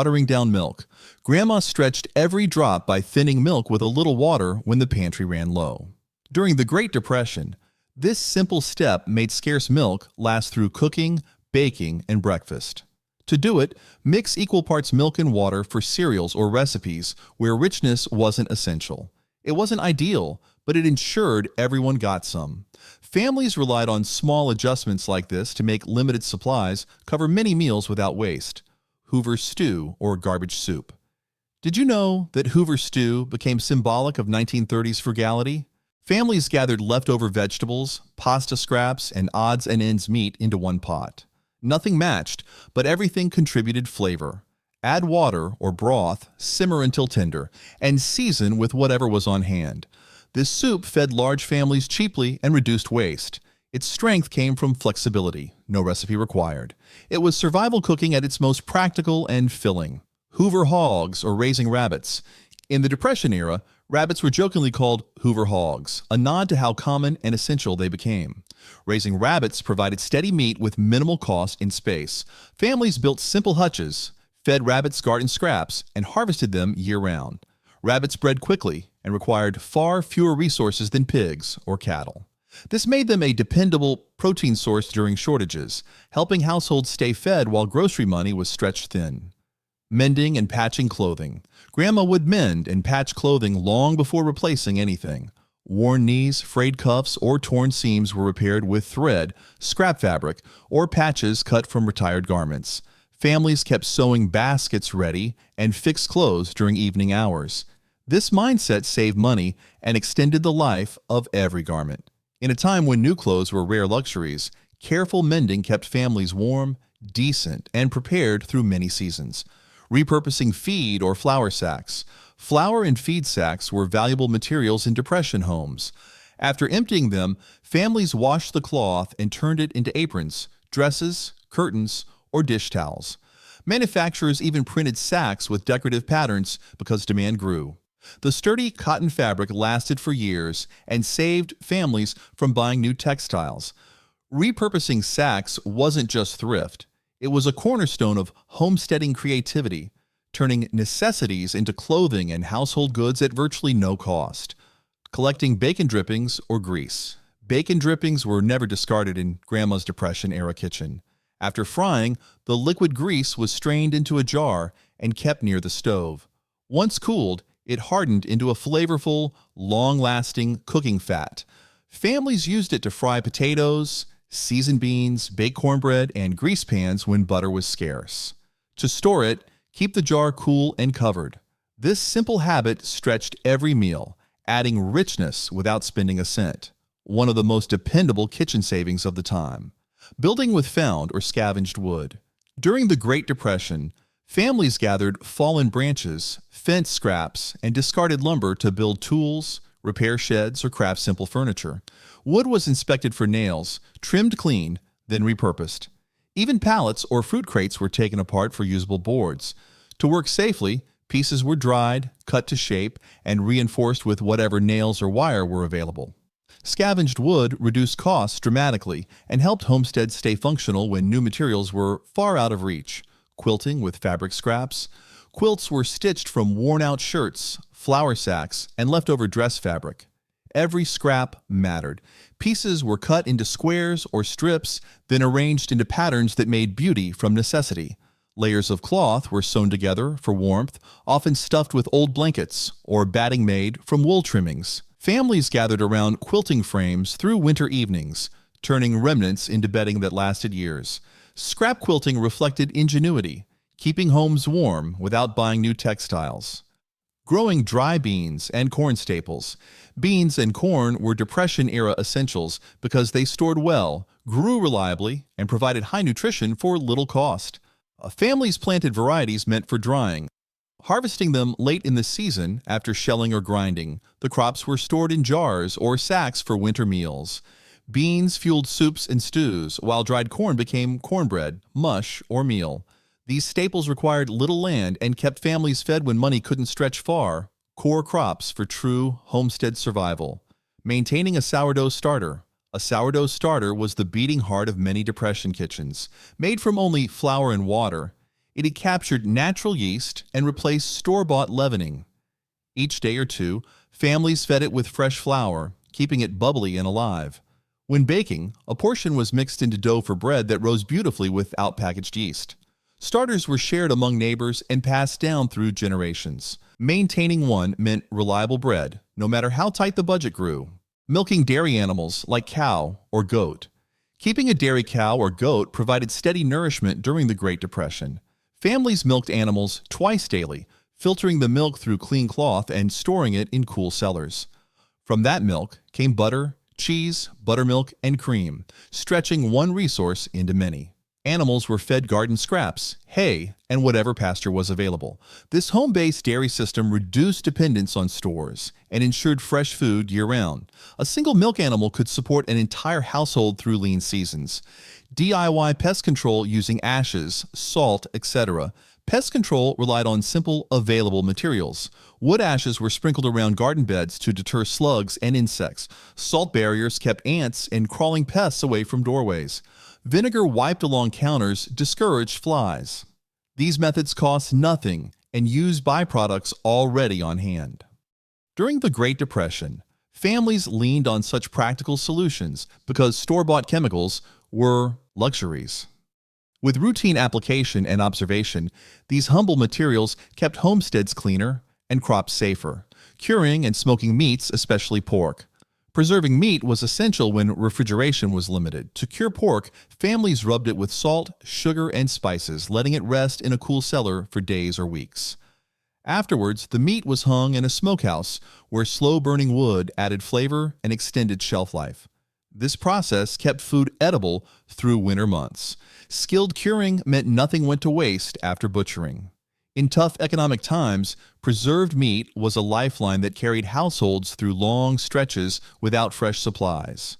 Watering down milk. Grandma stretched every drop by thinning milk with a little water when the pantry ran low. During the Great Depression, this simple step made scarce milk last through cooking, baking, and breakfast. To do it, mix equal parts milk and water for cereals or recipes where richness wasn't essential. It wasn't ideal, but it ensured everyone got some. Families relied on small adjustments like this to make limited supplies cover many meals without waste. Hoover's stew or garbage soup. Did you know that Hoover's stew became symbolic of 1930s frugality? Families gathered leftover vegetables, pasta scraps, and odds and ends meat into one pot. Nothing matched, but everything contributed flavor. Add water or broth, simmer until tender, and season with whatever was on hand. This soup fed large families cheaply and reduced waste. Its strength came from flexibility, no recipe required. It was survival cooking at its most practical and filling. Hoover hogs or raising rabbits. In the Depression era, rabbits were jokingly called Hoover hogs, a nod to how common and essential they became. Raising rabbits provided steady meat with minimal cost and space. Families built simple hutches, fed rabbits garden scraps, and harvested them year-round. Rabbits bred quickly and required far fewer resources than pigs or cattle. This made them a dependable protein source during shortages, helping households stay fed while grocery money was stretched thin. Mending and patching clothing. Grandma would mend and patch clothing long before replacing anything. Worn knees, frayed cuffs, or torn seams were repaired with thread, scrap fabric, or patches cut from retired garments. Families kept sewing baskets ready and fixed clothes during evening hours. This mindset saved money and extended the life of every garment. In a time when new clothes were rare luxuries, careful mending kept families warm, decent, and prepared through many seasons. Repurposing feed or flour sacks. Flour and feed sacks were valuable materials in Depression homes. After emptying them, families washed the cloth and turned it into aprons, dresses, curtains, or dish towels. Manufacturers even printed sacks with decorative patterns because demand grew. The sturdy cotton fabric lasted for years and saved families from buying new textiles. Repurposing sacks wasn't just thrift. It was a cornerstone of homesteading creativity, turning necessities into clothing and household goods at virtually no cost. Collecting bacon drippings or grease. Bacon drippings were never discarded in Grandma's Depression-era kitchen. After frying, the liquid grease was strained into a jar and kept near the stove. Once cooled, it hardened into a flavorful, long-lasting cooking fat. Families used it to fry potatoes, season beans, bake cornbread, and grease pans when butter was scarce. To store it, keep the jar cool and covered. This simple habit stretched every meal, adding richness without spending a cent. One of the most dependable kitchen savings of the time. Building with found or scavenged wood. During the Great Depression, families gathered fallen branches, fence scraps, and discarded lumber to build tools, repair sheds, or craft simple furniture. Wood was inspected for nails, trimmed clean, then repurposed. Even pallets or fruit crates were taken apart for usable boards. To work safely, pieces were dried, cut to shape, and reinforced with whatever nails or wire were available. Scavenged wood reduced costs dramatically and helped homesteads stay functional when new materials were far out of reach. Quilting with fabric scraps. Quilts were stitched from worn-out shirts, flour sacks, and leftover dress fabric. Every scrap mattered. Pieces were cut into squares or strips, then arranged into patterns that made beauty from necessity. Layers of cloth were sewn together for warmth, often stuffed with old blankets, or batting made from wool trimmings. Families gathered around quilting frames through winter evenings, turning remnants into bedding that lasted years. Scrap quilting reflected ingenuity, keeping homes warm without buying new textiles. Growing dry beans and corn staples. Beans and corn were Depression-era essentials because they stored well, grew reliably, and provided high nutrition for little cost. Families planted varieties meant for drying. Harvesting them late in the season after shelling or grinding, the crops were stored in jars or sacks for winter meals. Beans fueled soups and stews, while dried corn became cornbread, mush, or meal. These staples required little land and kept families fed when money couldn't stretch far. Core crops for true homestead survival. Maintaining a sourdough starter. A sourdough starter was the beating heart of many Depression kitchens. Made from only flour and water, It had captured natural yeast and replaced store-bought leavening. Each day or two, families fed it with fresh flour, keeping it bubbly and alive. When baking, a portion was mixed into dough for bread that rose beautifully without packaged yeast. Starters were shared among neighbors and passed down through generations. Maintaining one meant reliable bread, no matter how tight the budget grew. Milking dairy animals like cow or goat. Keeping a dairy cow or goat provided steady nourishment during the Great Depression. Families milked animals twice daily, filtering the milk through clean cloth and storing it in cool cellars. From that milk came butter, cheese, buttermilk, and cream, stretching one resource into many. Animals were fed garden scraps, hay, and whatever pasture was available. This home-based dairy system reduced dependence on stores and ensured fresh food year-round. A single milk animal could support an entire household through lean seasons. DIY pest control using ashes, salt, etc. Pest control relied on simple, available materials. Wood ashes were sprinkled around garden beds to deter slugs and insects. Salt barriers kept ants and crawling pests away from doorways. Vinegar wiped along counters discouraged flies. These methods cost nothing and used byproducts already on hand. During the Great Depression, families leaned on such practical solutions because store-bought chemicals were luxuries. With routine application and observation, these humble materials kept homesteads cleaner and crops safer, curing and smoking meats, especially pork. Preserving meat was essential when refrigeration was limited. To cure pork, families rubbed it with salt, sugar, and spices, letting it rest in a cool cellar for days or weeks. Afterwards, the meat was hung in a smokehouse where slow-burning wood added flavor and extended shelf life. This process kept food edible through winter months. Skilled curing meant nothing went to waste after butchering. In tough economic times, preserved meat was a lifeline that carried households through long stretches without fresh supplies.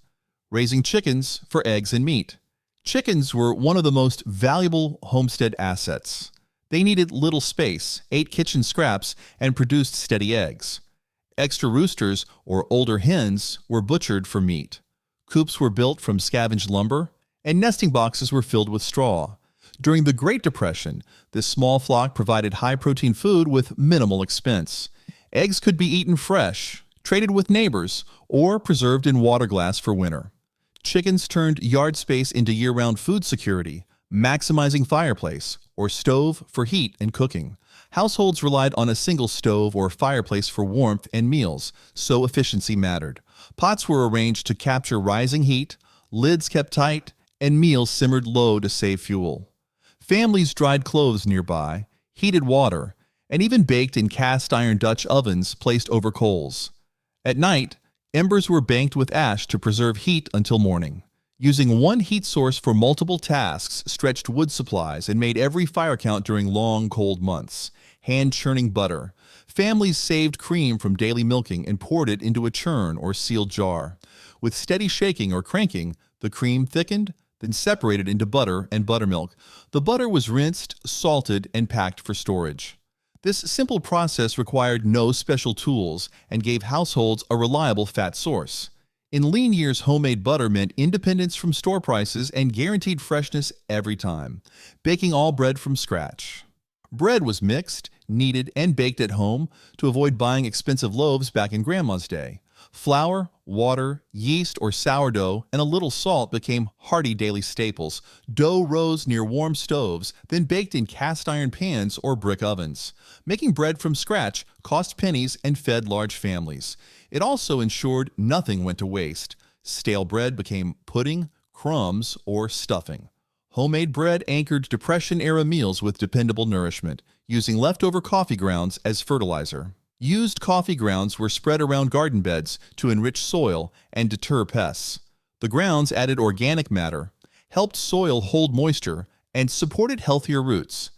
Raising chickens for eggs and meat. Chickens were one of the most valuable homestead assets. They needed little space, ate kitchen scraps, and produced steady eggs. Extra roosters, or older hens, were butchered for meat. Coops were built from scavenged lumber, and nesting boxes were filled with straw. During the Great Depression, this small flock provided high-protein food with minimal expense. Eggs could be eaten fresh, traded with neighbors, or preserved in water glass for winter. Chickens turned yard space into year-round food security, maximizing fireplace or stove for heat and cooking. Households relied on a single stove or fireplace for warmth and meals, so efficiency mattered. Pots were arranged to capture rising heat, lids kept tight, and meals simmered low to save fuel. Families dried clothes nearby, heated water, and even baked in cast-iron Dutch ovens placed over coals. At night, embers were banked with ash to preserve heat until morning. Using one heat source for multiple tasks stretched wood supplies and made every fire count during long, cold months. Hand-churning butter. Families saved cream from daily milking and poured it into a churn or sealed jar. With steady shaking or cranking, the cream thickened, then separated into butter and buttermilk. The butter was rinsed, salted, and packed for storage. This simple process required no special tools and gave households a reliable fat source. In lean years, homemade butter meant independence from store prices and guaranteed freshness every time. Baking all bread from scratch. Bread was mixed, kneaded, and baked at home to avoid buying expensive loaves back in Grandma's day. Flour, water, yeast, or sourdough, and a little salt became hearty daily staples. Dough rose near warm stoves, then baked in cast-iron pans or brick ovens. Making bread from scratch cost pennies and fed large families. It also ensured nothing went to waste. Stale bread became pudding, crumbs, or stuffing. Homemade bread anchored Depression-era meals with dependable nourishment, using leftover coffee grounds as fertilizer. Used coffee grounds were spread around garden beds to enrich soil and deter pests. The grounds added organic matter, helped soil hold moisture, and supported healthier roots.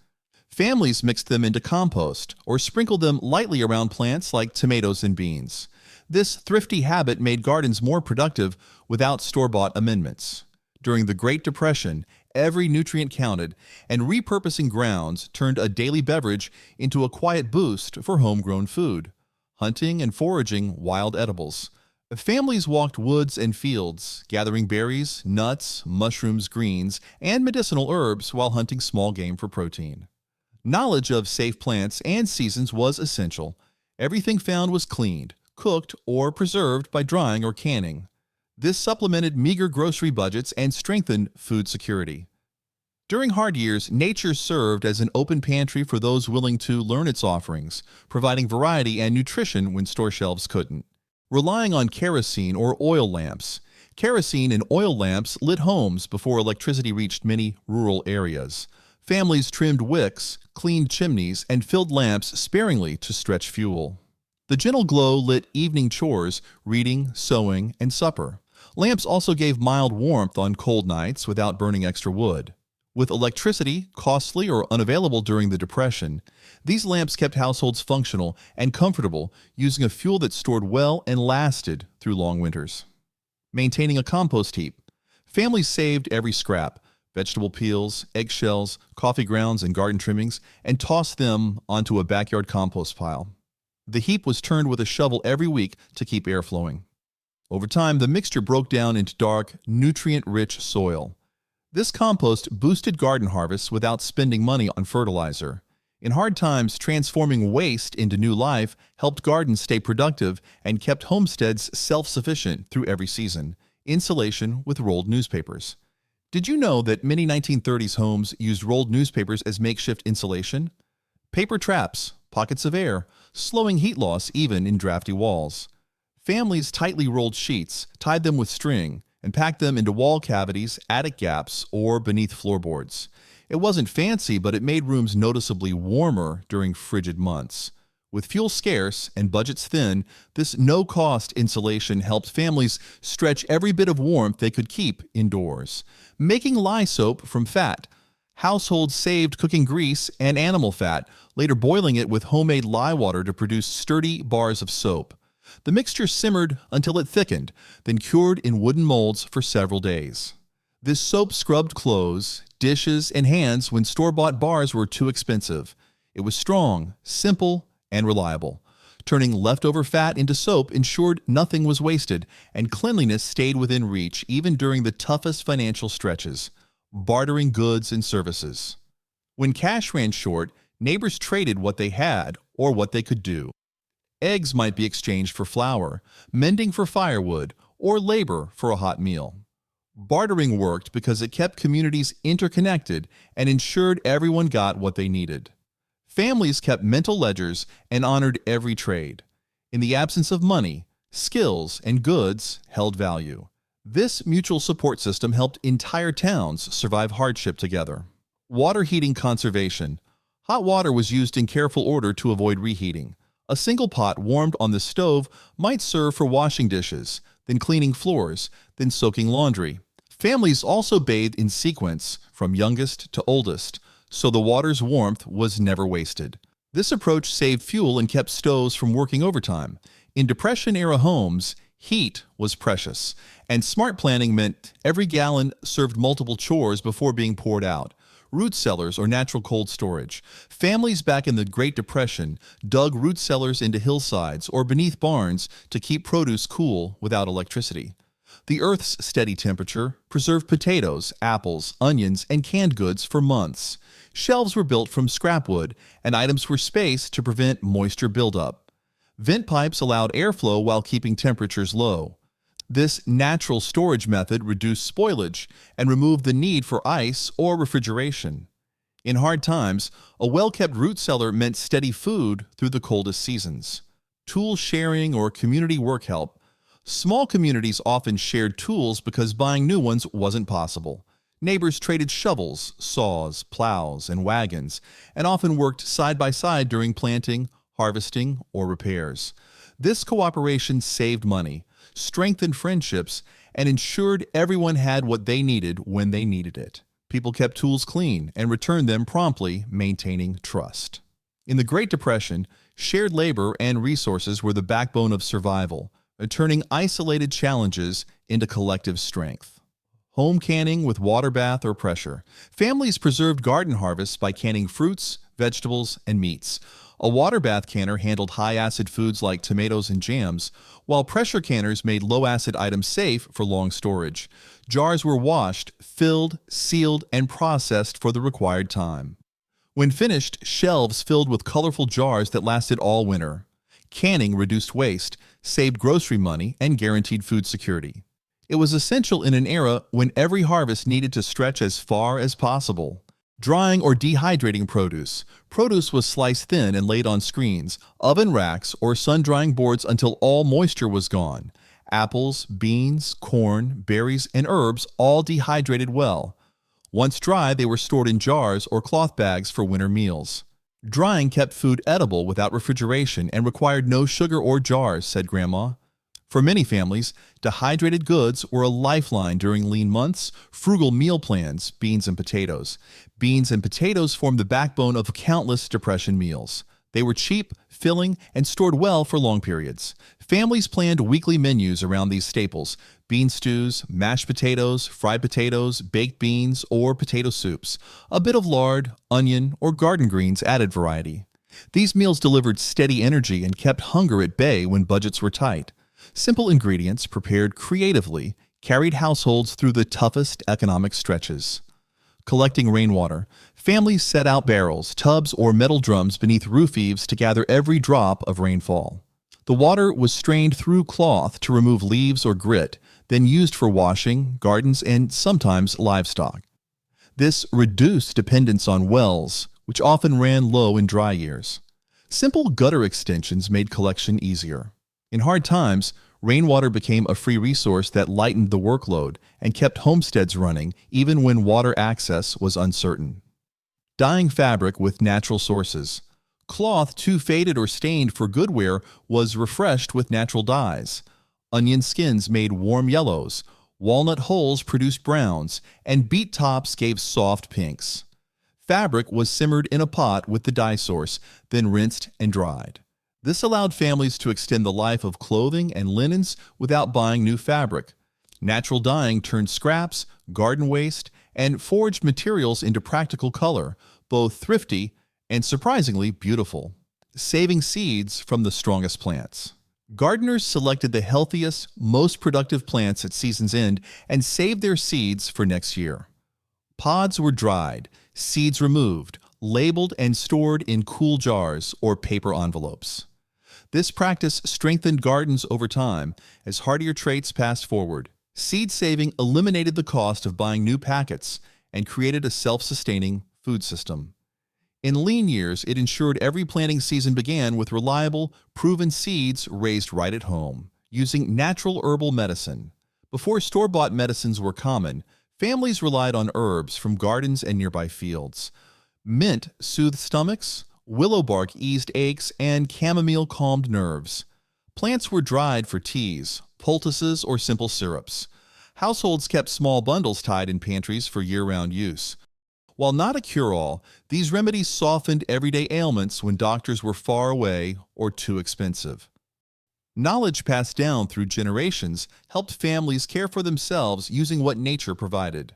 Families mixed them into compost or sprinkled them lightly around plants like tomatoes and beans. This thrifty habit made gardens more productive without store-bought amendments. During the Great Depression, every nutrient counted, and repurposing grounds turned a daily beverage into a quiet boost for homegrown food. Hunting and foraging wild edibles. Families walked woods and fields, gathering berries, nuts, mushrooms, greens, and medicinal herbs while hunting small game for protein. Knowledge of safe plants and seasons was essential. Everything found was cleaned, cooked, or preserved by drying or canning. This supplemented meager grocery budgets and strengthened food security. During hard years, nature served as an open pantry for those willing to learn its offerings, providing variety and nutrition when store shelves couldn't. Relying on kerosene or oil lamps. Kerosene and oil lamps lit homes before electricity reached many rural areas. Families trimmed wicks, cleaned chimneys, and filled lamps sparingly to stretch fuel. The gentle glow lit evening chores, reading, sewing, and supper. Lamps also gave mild warmth on cold nights without burning extra wood. With electricity costly or unavailable during the Depression, these lamps kept households functional and comfortable using a fuel that stored well and lasted through long winters. Maintaining a compost heap. Families saved every scrap, vegetable peels, eggshells, coffee grounds, and garden trimmings, and tossed them onto a backyard compost pile. The heap was turned with a shovel every week to keep air flowing. Over time, the mixture broke down into dark, nutrient-rich soil. This compost boosted garden harvests without spending money on fertilizer. In hard times, transforming waste into new life helped gardens stay productive and kept homesteads self-sufficient through every season. Insulation with rolled newspapers. Did you know that many 1930s homes used rolled newspapers as makeshift insulation? Paper traps, pockets of air, slowing heat loss even in drafty walls. Families tightly rolled sheets, tied them with string, and packed them into wall cavities, attic gaps, or beneath floorboards. It wasn't fancy, but it made rooms noticeably warmer during frigid months. With fuel scarce and budgets thin, this no-cost insulation helped families stretch every bit of warmth they could keep indoors. Making lye soap from fat. Households saved cooking grease and animal fat, later boiling it with homemade lye water to produce sturdy bars of soap. The mixture simmered until it thickened, then cured in wooden molds for several days. This soap scrubbed clothes, dishes, and hands when store-bought bars were too expensive. It was strong, simple, and reliable. Turning leftover fat into soap ensured nothing was wasted, and cleanliness stayed within reach even during the toughest financial stretches. Bartering goods and services. When cash ran short, neighbors traded what they had or what they could do. Eggs might be exchanged for flour, mending for firewood, or labor for a hot meal. Bartering worked because it kept communities interconnected and ensured everyone got what they needed. Families kept mental ledgers and honored every trade. In the absence of money, skills and goods held value. This mutual support system helped entire towns survive hardship together. Water heating conservation. Hot water was used in careful order to avoid reheating. A single pot warmed on the stove might serve for washing dishes, then cleaning floors, then soaking laundry. Families also bathed in sequence, from youngest to oldest, so the water's warmth was never wasted. This approach saved fuel and kept stoves from working overtime. In Depression-era homes, heat was precious, and smart planning meant every gallon served multiple chores before being poured out. Root cellars or natural cold storage. Families back in the Great Depression dug root cellars into hillsides or beneath barns to keep produce cool without electricity. The Earth's steady temperature preserved potatoes, apples, onions, and canned goods for months. Shelves were built from scrap wood, and items were spaced to prevent moisture buildup. Vent pipes allowed airflow while keeping temperatures low. This natural storage method reduced spoilage and removed the need for ice or refrigeration. In hard times, a well-kept root cellar meant steady food through the coldest seasons. Tool sharing or community work help. Small communities often shared tools because buying new ones wasn't possible. Neighbors traded shovels, saws, plows, and wagons, and often worked side by side during planting, harvesting, or repairs. This cooperation saved money, strengthened friendships, and ensured everyone had what they needed when they needed it. People kept tools clean and returned them promptly, maintaining trust. In the Great Depression, shared labor and resources were the backbone of survival, turning isolated challenges into collective strength. Home canning with water bath or pressure. Families preserved garden harvests by canning fruits, vegetables, and meats. A water bath canner handled high-acid foods like tomatoes and jams, while pressure canners made low-acid items safe for long storage. Jars were washed, filled, sealed, and processed for the required time. When finished, shelves filled with colorful jars that lasted all winter. Canning reduced waste, saved grocery money, and guaranteed food security. It was essential in an era when every harvest needed to stretch as far as possible. Drying or dehydrating produce. Produce was sliced thin and laid on screens, oven racks, or sun-drying boards until all moisture was gone. Apples, beans, corn, berries, and herbs all dehydrated well. Once dry, they were stored in jars or cloth bags for winter meals. Drying kept food edible without refrigeration and required no sugar or jars, said Grandma. For many families, dehydrated goods were a lifeline during lean months, frugal meal plans, beans and potatoes. Beans and potatoes formed the backbone of countless Depression meals. They were cheap, filling, and stored well for long periods. Families planned weekly menus around these staples: bean stews, mashed potatoes, fried potatoes, baked beans, or potato soups. A bit of lard, onion, or garden greens added variety. These meals delivered steady energy and kept hunger at bay when budgets were tight. Simple ingredients, prepared creatively, carried households through the toughest economic stretches. Collecting rainwater. Families set out barrels, tubs, or metal drums beneath roof eaves to gather every drop of rainfall. The water was strained through cloth to remove leaves or grit, then used for washing, gardens, and sometimes livestock. This reduced dependence on wells, which often ran low in dry years. Simple gutter extensions made collection easier. In hard times, rainwater became a free resource that lightened the workload and kept homesteads running even when water access was uncertain. Dyeing fabric with natural sources. Cloth too faded or stained for good wear was refreshed with natural dyes. Onion skins made warm yellows, walnut hulls produced browns, and beet tops gave soft pinks. Fabric was simmered in a pot with the dye source, then rinsed and dried. This allowed families to extend the life of clothing and linens without buying new fabric. Natural dyeing turned scraps, garden waste, and foraged materials into practical color, both thrifty and surprisingly beautiful. Saving seeds from the strongest plants. Gardeners selected the healthiest, most productive plants at season's end and saved their seeds for next year. Pods were dried, seeds removed, labeled and stored in cool jars or paper envelopes. This practice strengthened gardens over time as hardier traits passed forward. Seed saving eliminated the cost of buying new packets and created a self-sustaining food system. In lean years, it ensured every planting season began with reliable, proven seeds raised right at home, using natural herbal medicine. Before store-bought medicines were common, families relied on herbs from gardens and nearby fields. Mint soothed stomachs, willow bark eased aches, and chamomile calmed nerves. Plants were dried for teas, poultices, or simple syrups. Households kept small bundles tied in pantries for year-round use. While not a cure-all, these remedies softened everyday ailments when doctors were far away or too expensive. Knowledge passed down through generations helped families care for themselves using what nature provided.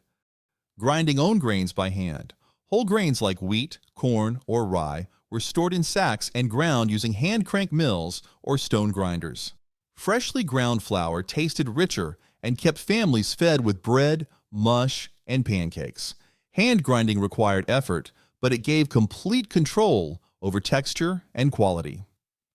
Grinding own grains by hand. Whole grains like wheat, corn, or rye were stored in sacks and ground using hand-crank mills or stone grinders. Freshly ground flour tasted richer and kept families fed with bread, mush, and pancakes. Hand grinding required effort, but it gave complete control over texture and quality.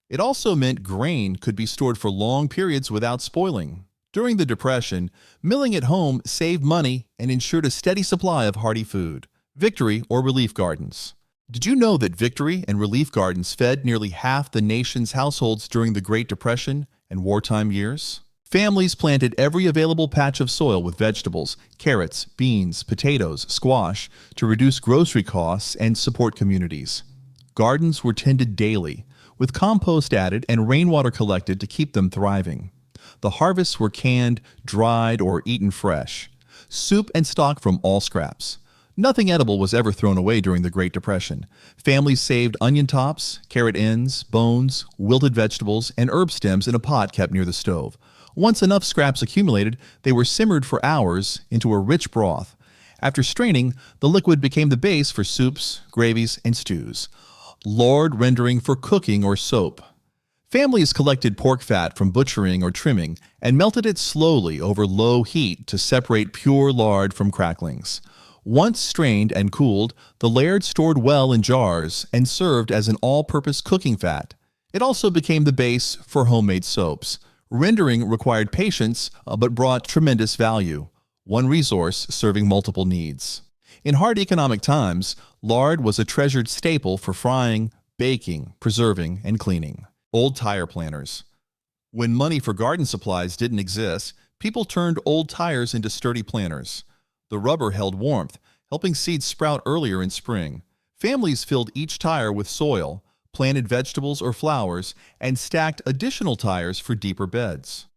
It also meant grain could be stored for long periods without spoiling. During the Depression, milling at home saved money and ensured a steady supply of hearty food. Victory or relief gardens. Did you know that victory and relief gardens fed nearly half the nation's households during the Great Depression and wartime years? Families planted every available patch of soil with vegetables, carrots, beans, potatoes, squash, to reduce grocery costs and support communities. Gardens were tended daily, with compost added and rainwater collected to keep them thriving. The harvests were canned, dried, or eaten fresh. Soup and stock from all scraps. Nothing edible was ever thrown away during the Great Depression. Families saved onion tops, carrot ends, bones, wilted vegetables, and herb stems in a pot kept near the stove. Once enough scraps accumulated, they were simmered for hours into a rich broth. After straining, the liquid became the base for soups, gravies, and stews. Lard rendering for cooking or soap. Families collected pork fat from butchering or trimming and melted it slowly over low heat to separate pure lard from cracklings. Once strained and cooled, the lard stored well in jars and served as an all-purpose cooking fat. It also became the base for homemade soaps. Rendering required patience, but brought tremendous value. One resource serving multiple needs. In hard economic times, lard was a treasured staple for frying, baking, preserving, and cleaning. Old tire planters. When money for garden supplies didn't exist, people turned old tires into sturdy planters. The rubber held warmth, helping seeds sprout earlier in spring. Families filled each tire with soil, planted vegetables or flowers, and stacked additional tires for deeper beds.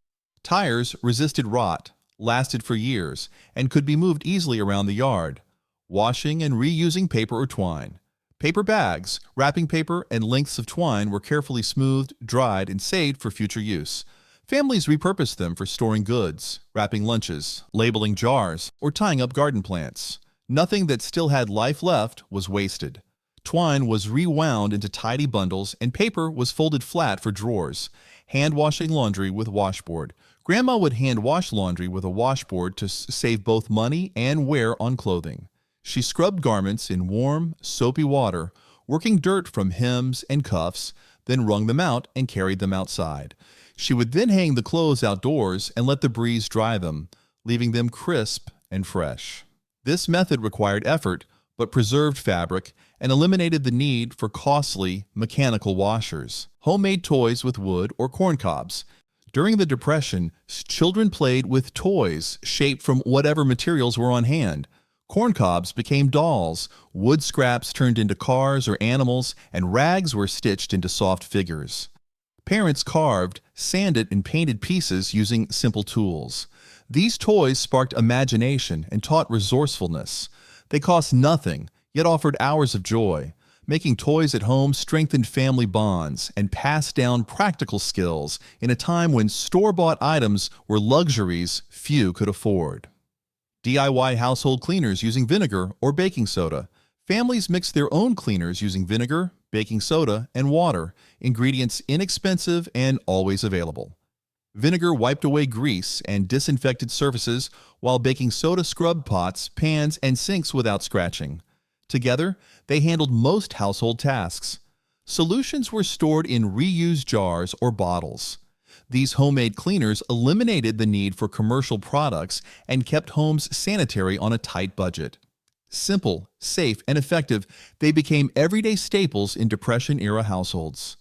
Tires resisted rot, lasted for years, and could be moved easily around the yard. Washing and reusing paper or twine. Paper bags, wrapping paper, and lengths of twine were carefully smoothed, dried, and saved for future use. Families repurposed them for storing goods, wrapping lunches, labeling jars, or tying up garden plants. Nothing that still had life left was wasted. Twine was rewound into tidy bundles, and paper was folded flat for drawers. Hand-washing laundry with washboard. Grandma would hand-wash laundry with a washboard to save both money and wear on clothing. She scrubbed garments in warm, soapy water, working dirt from hems and cuffs, then wrung them out and carried them outside. She would then hang the clothes outdoors and let the breeze dry them, leaving them crisp and fresh. This method required effort, but preserved fabric and eliminated the need for costly mechanical washers. Homemade toys with wood or corn cobs. During the Depression, children played with toys shaped from whatever materials were on hand. Corn cobs became dolls, wood scraps turned into cars or animals, and rags were stitched into soft figures. Parents carved, sanded, and painted pieces using simple tools. These toys sparked imagination and taught resourcefulness. They cost nothing, yet offered hours of joy. Making toys at home strengthened family bonds and passed down practical skills in a time when store-bought items were luxuries few could afford. DIY household cleaners using vinegar or baking soda. Families mixed their own cleaners using vinegar, baking soda, and water, ingredients inexpensive and always available. Vinegar wiped away grease and disinfected surfaces, while baking soda scrubbed pots, pans, and sinks without scratching. Together, they handled most household tasks. Solutions were stored in reused jars or bottles. These homemade cleaners eliminated the need for commercial products and kept homes sanitary on a tight budget. Simple, safe, and effective, they became everyday staples in Depression-era households.